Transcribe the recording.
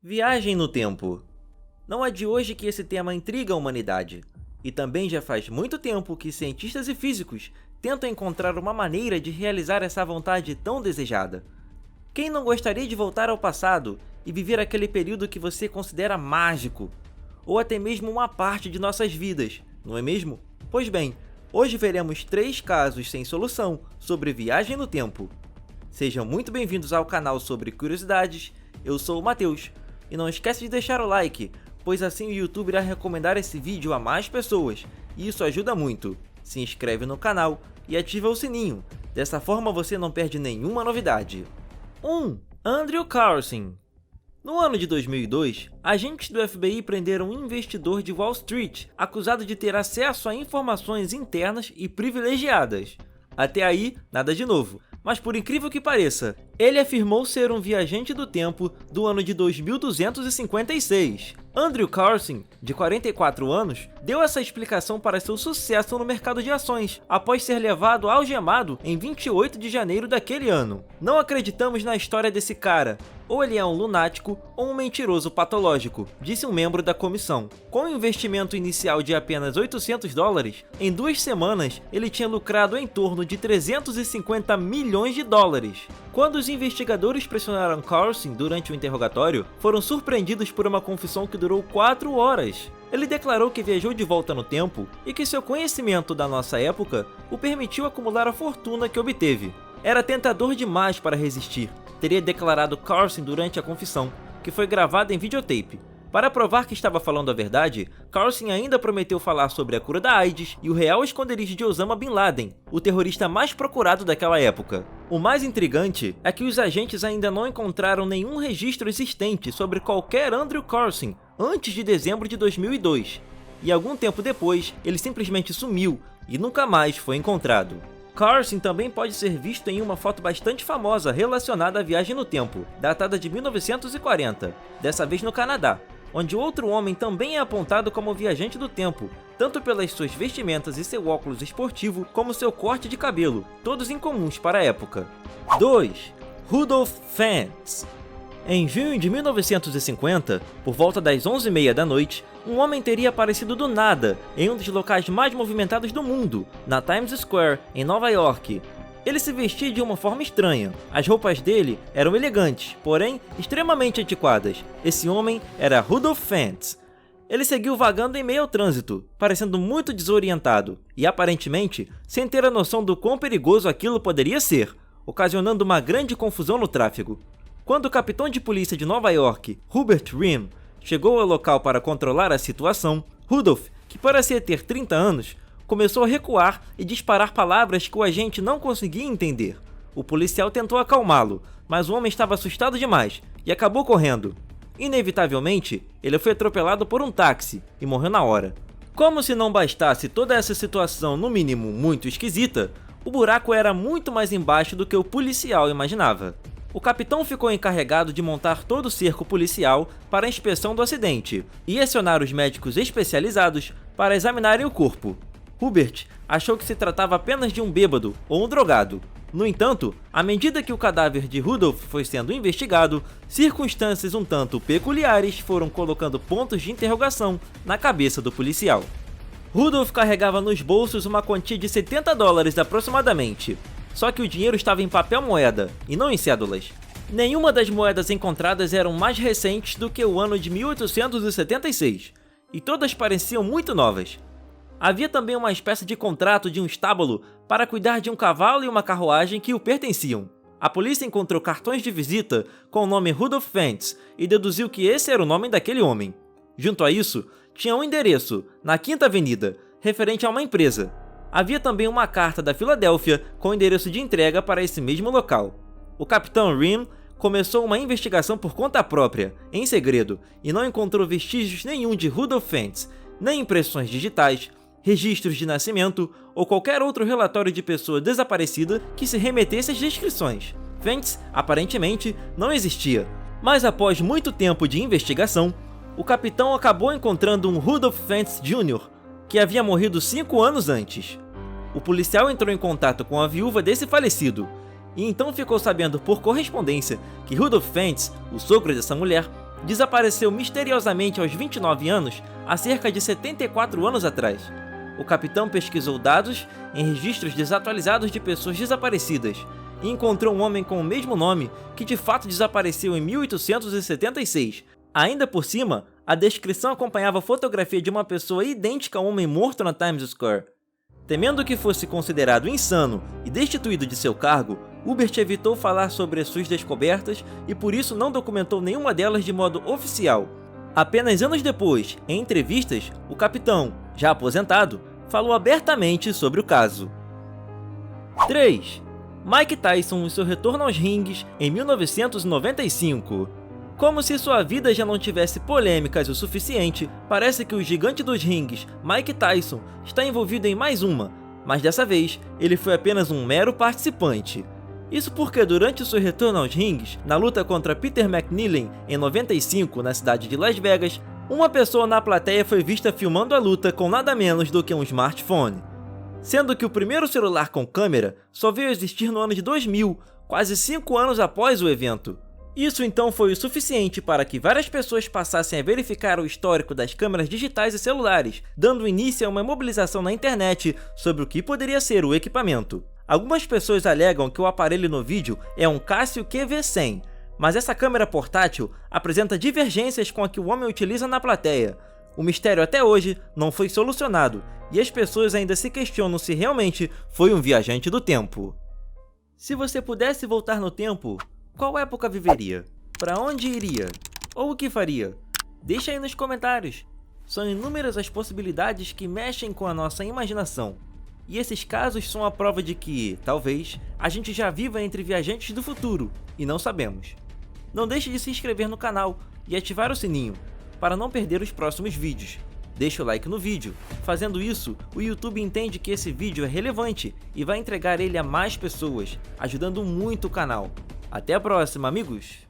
Viagem no tempo. Não é de hoje que esse tema intriga a humanidade, e também já faz muito tempo que cientistas e físicos tentam encontrar uma maneira de realizar essa vontade tão desejada. Quem não gostaria de voltar ao passado e viver aquele período que você considera mágico, ou até mesmo uma parte de nossas vidas, não é mesmo? Pois bem, hoje veremos 3 casos sem solução sobre viagem no tempo. Sejam muito bem-vindos ao canal sobre curiosidades, eu sou o Matheus. E não esquece de deixar o like, pois assim o YouTube irá recomendar esse vídeo a mais pessoas, e isso ajuda muito. Se inscreve no canal e ativa o sininho, dessa forma você não perde nenhuma novidade. 1. Andrew Carlson. No ano de 2002, agentes do FBI prenderam um investidor de Wall Street, acusado de ter acesso a informações internas e privilegiadas. Até aí, nada de novo. Mas por incrível que pareça, ele afirmou ser um viajante do tempo do ano de 2256. Andrew Carlson, de 44 anos, deu essa explicação para seu sucesso no mercado de ações, após ser levado algemado em 28 de janeiro daquele ano. Não acreditamos na história desse cara. Ou ele é um lunático ou um mentiroso patológico, disse um membro da comissão. Com um investimento inicial de apenas $800, em 2 semanas ele tinha lucrado em torno de 350 milhões de dólares. Quando os investigadores pressionaram Carlson durante o interrogatório, foram surpreendidos por uma confissão que durou 4 horas. Ele declarou que viajou de volta no tempo e que seu conhecimento da nossa época o permitiu acumular a fortuna que obteve. Era tentador demais para resistir, teria declarado Carlson durante a confissão, que foi gravada em videotape. Para provar que estava falando a verdade, Carlson ainda prometeu falar sobre a cura da AIDS e o real esconderijo de Osama Bin Laden, o terrorista mais procurado daquela época. O mais intrigante é que os agentes ainda não encontraram nenhum registro existente sobre qualquer Andrew Carlson antes de dezembro de 2002, e algum tempo depois ele simplesmente sumiu e nunca mais foi encontrado. Carlson também pode ser visto em uma foto bastante famosa relacionada à viagem no tempo, datada de 1940, dessa vez no Canadá, onde outro homem também é apontado como viajante do tempo, tanto pelas suas vestimentas e seu óculos esportivo, como seu corte de cabelo, todos incomuns para a época. 2. Rudolph Fentz. Em junho de 1950, por volta das 11h30 da noite, um homem teria aparecido do nada em um dos locais mais movimentados do mundo, na Times Square, em Nova York. Ele se vestia de uma forma estranha. As roupas dele eram elegantes, porém extremamente antiquadas. Esse homem era Rudolph Fentz. Ele seguiu vagando em meio ao trânsito, parecendo muito desorientado, e aparentemente sem ter a noção do quão perigoso aquilo poderia ser, ocasionando uma grande confusão no tráfego. Quando o capitão de polícia de Nova York, Hubert Ream, chegou ao local para controlar a situação, Rudolph, que parecia ter 30 anos, começou a recuar e disparar palavras que o agente não conseguia entender. O policial tentou acalmá-lo, mas o homem estava assustado demais e acabou correndo. Inevitavelmente, ele foi atropelado por um táxi e morreu na hora. Como se não bastasse toda essa situação no mínimo muito esquisita, o buraco era muito mais embaixo do que o policial imaginava. O capitão ficou encarregado de montar todo o cerco policial para a inspeção do acidente e acionar os médicos especializados para examinarem o corpo. Hubert achou que se tratava apenas de um bêbado ou um drogado. No entanto, à medida que o cadáver de Rudolph foi sendo investigado, circunstâncias um tanto peculiares foram colocando pontos de interrogação na cabeça do policial. Rudolph carregava nos bolsos uma quantia de $70 aproximadamente. Só que o dinheiro estava em papel moeda, e não em cédulas. Nenhuma das moedas encontradas eram mais recentes do que o ano de 1876, e todas pareciam muito novas. Havia também uma espécie de contrato de um estábulo para cuidar de um cavalo e uma carruagem que o pertenciam. A polícia encontrou cartões de visita com o nome Rudolph Fentz e deduziu que esse era o nome daquele homem. Junto a isso, tinha um endereço, na 5ª Avenida, referente a uma empresa. Havia também uma carta da Filadélfia com o endereço de entrega para esse mesmo local. O capitão Ream começou uma investigação por conta própria, em segredo, e não encontrou vestígios nenhum de Rudolph Fentz, nem impressões digitais, registros de nascimento ou qualquer outro relatório de pessoa desaparecida que se remetesse às descrições. Fentz, aparentemente, não existia, mas após muito tempo de investigação, o capitão acabou encontrando um Rudolph Fentz Jr., que havia morrido 5 anos antes. O policial entrou em contato com a viúva desse falecido, e então ficou sabendo por correspondência que Rudolph Fentz, o sogro dessa mulher, desapareceu misteriosamente aos 29 anos, há cerca de 74 anos atrás. O capitão pesquisou dados em registros desatualizados de pessoas desaparecidas e encontrou um homem com o mesmo nome que de fato desapareceu em 1876. Ainda por cima, a descrição acompanhava a fotografia de uma pessoa idêntica ao homem morto na Times Square. Temendo que fosse considerado insano e destituído de seu cargo, Hubert evitou falar sobre suas descobertas e por isso não documentou nenhuma delas de modo oficial. Apenas anos depois, em entrevistas, o capitão, já aposentado, falou abertamente sobre o caso. 3. Mike Tyson e seu retorno aos ringues em 1995. Como se sua vida já não tivesse polêmicas o suficiente, parece que o gigante dos rings, Mike Tyson, está envolvido em mais uma, mas dessa vez ele foi apenas um mero participante. Isso porque durante o seu retorno aos rings, na luta contra Peter McNeill em 95 na cidade de Las Vegas, uma pessoa na plateia foi vista filmando a luta com nada menos do que um smartphone. Sendo que o primeiro celular com câmera só veio a existir no ano de 2000, quase 5 anos após o evento. Isso então foi o suficiente para que várias pessoas passassem a verificar o histórico das câmeras digitais e celulares, dando início a uma mobilização na internet sobre o que poderia ser o equipamento. Algumas pessoas alegam que o aparelho no vídeo é um Casio QV100, mas essa câmera portátil apresenta divergências com a que o homem utiliza na plateia. O mistério até hoje não foi solucionado, e as pessoas ainda se questionam se realmente foi um viajante do tempo. Se você pudesse voltar no tempo, qual época viveria? Para onde iria? Ou o que faria? Deixa aí nos comentários. São inúmeras as possibilidades que mexem com a nossa imaginação. E esses casos são a prova de que, talvez, a gente já viva entre viajantes do futuro e não sabemos. Não deixe de se inscrever no canal e ativar o sininho para não perder os próximos vídeos. Deixa o like no vídeo. Fazendo isso, o YouTube entende que esse vídeo é relevante e vai entregar ele a mais pessoas, ajudando muito o canal. Até a próxima, amigos!